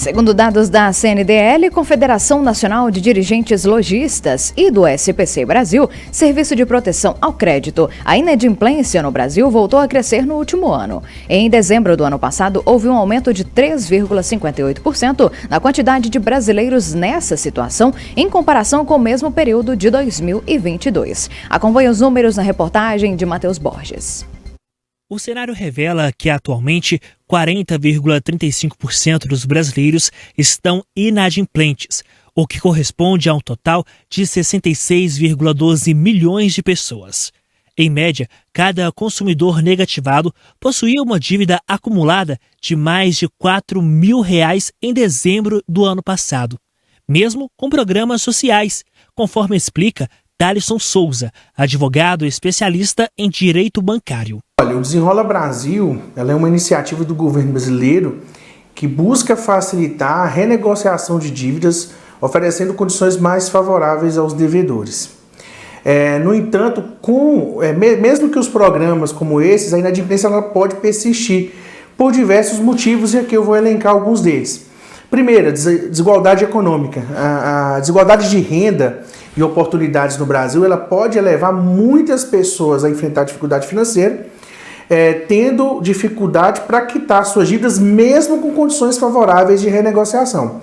Segundo dados da CNDL, Confederação Nacional de Dirigentes Lojistas, e do SPC Brasil, Serviço de Proteção ao Crédito, a inadimplência no Brasil voltou a crescer no último ano. Em dezembro do ano passado, houve um aumento de 3,58% na quantidade de brasileiros nessa situação, em comparação com o mesmo período de 2022. Acompanhe os números na reportagem de Matheus Borges. O cenário revela que, atualmente, 40,35% dos brasileiros estão inadimplentes, o que corresponde a um total de 66,12 milhões de pessoas. Em média, cada consumidor negativado possuía uma dívida acumulada de mais de R$ 4.000 em dezembro do ano passado, mesmo com programas sociais, conforme explica Thalisson Souza, advogado especialista em direito bancário. Olha, o Desenrola Brasil ela é uma iniciativa do governo brasileiro que busca facilitar a renegociação de dívidas, oferecendo condições mais favoráveis aos devedores. No entanto, mesmo que os programas como esses, a inadimplência ela pode persistir por diversos motivos, e aqui eu vou elencar alguns deles. Primeiro, desigualdade econômica. A desigualdade de renda e oportunidades no Brasil ela pode levar muitas pessoas a enfrentar dificuldade financeira, tendo dificuldade para quitar suas dívidas, mesmo com condições favoráveis de renegociação.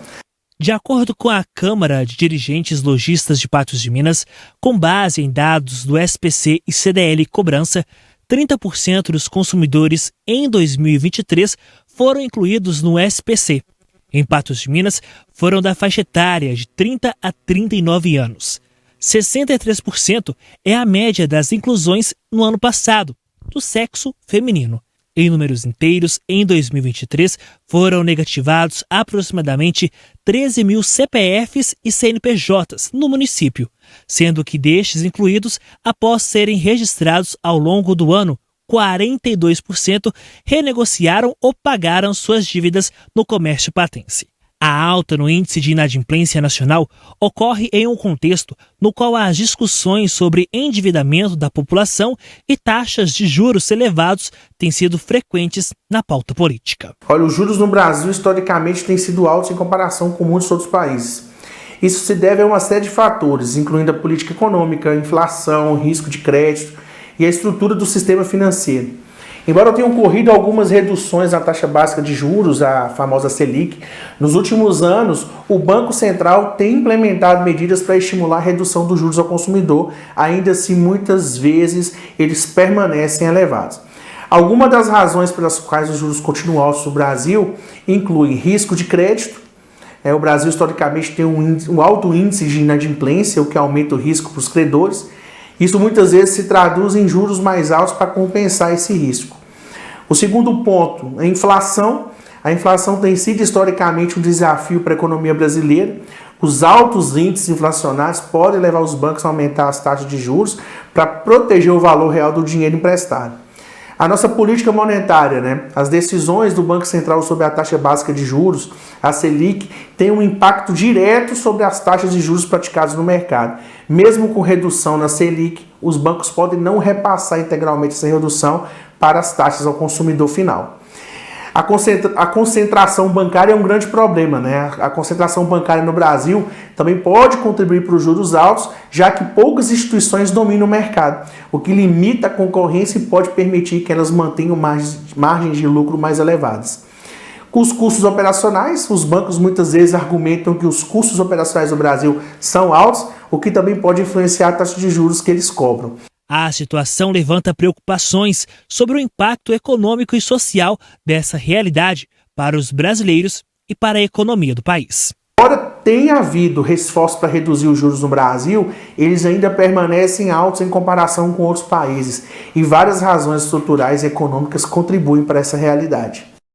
De acordo com a Câmara de Dirigentes Lojistas de Patos de Minas, com base em dados do SPC e CDL Cobrança, 30% dos consumidores em 2023 foram incluídos no SPC. Em Patos de Minas, foram da faixa etária de 30 a 39 anos. 63% é a média das inclusões no ano passado, do sexo feminino. Em números inteiros, em 2023, foram negativados aproximadamente 13 mil CPFs e CNPJs no município, sendo que destes incluídos, após serem registrados ao longo do ano, 42% renegociaram ou pagaram suas dívidas no comércio patense. A alta no índice de inadimplência nacional ocorre em um contexto no qual as discussões sobre endividamento da população e taxas de juros elevados têm sido frequentes na pauta política. Olha, os juros no Brasil historicamente têm sido altos em comparação com muitos outros países. Isso se deve a uma série de fatores, incluindo a política econômica, a inflação, risco de crédito e a estrutura do sistema financeiro. Embora tenham ocorrido algumas reduções na taxa básica de juros, a famosa Selic, nos últimos anos o Banco Central tem implementado medidas para estimular a redução dos juros ao consumidor, ainda assim muitas vezes eles permanecem elevados. Algumas das razões pelas quais os juros continuam altos no Brasil incluem risco de crédito. O Brasil historicamente tem um alto índice de inadimplência, o que aumenta o risco para os credores. Isso muitas vezes se traduz em juros mais altos para compensar esse risco. O segundo ponto, a inflação. A inflação tem sido historicamente um desafio para a economia brasileira. Os altos índices inflacionários podem levar os bancos a aumentar as taxas de juros para proteger o valor real do dinheiro emprestado. A nossa política monetária, as decisões do Banco Central sobre a taxa básica de juros, a Selic, tem um impacto direto sobre as taxas de juros praticadas no mercado. Mesmo com redução na Selic, os bancos podem não repassar integralmente essa redução para as taxas ao consumidor final. A concentração bancária é um grande problema, A concentração bancária no Brasil também pode contribuir para os juros altos, já que poucas instituições dominam o mercado, o que limita a concorrência e pode permitir que elas mantenham margens de lucro mais elevadas. Com os custos operacionais, os bancos muitas vezes argumentam que os custos operacionais do Brasil são altos, o que também pode influenciar a taxa de juros que eles cobram. A situação levanta preocupações sobre o impacto econômico e social dessa realidade para os brasileiros e para a economia do país. Embora tenha havido esforços para reduzir os juros no Brasil, eles ainda permanecem altos em comparação com outros países, e várias razões estruturais e econômicas contribuem para essa realidade.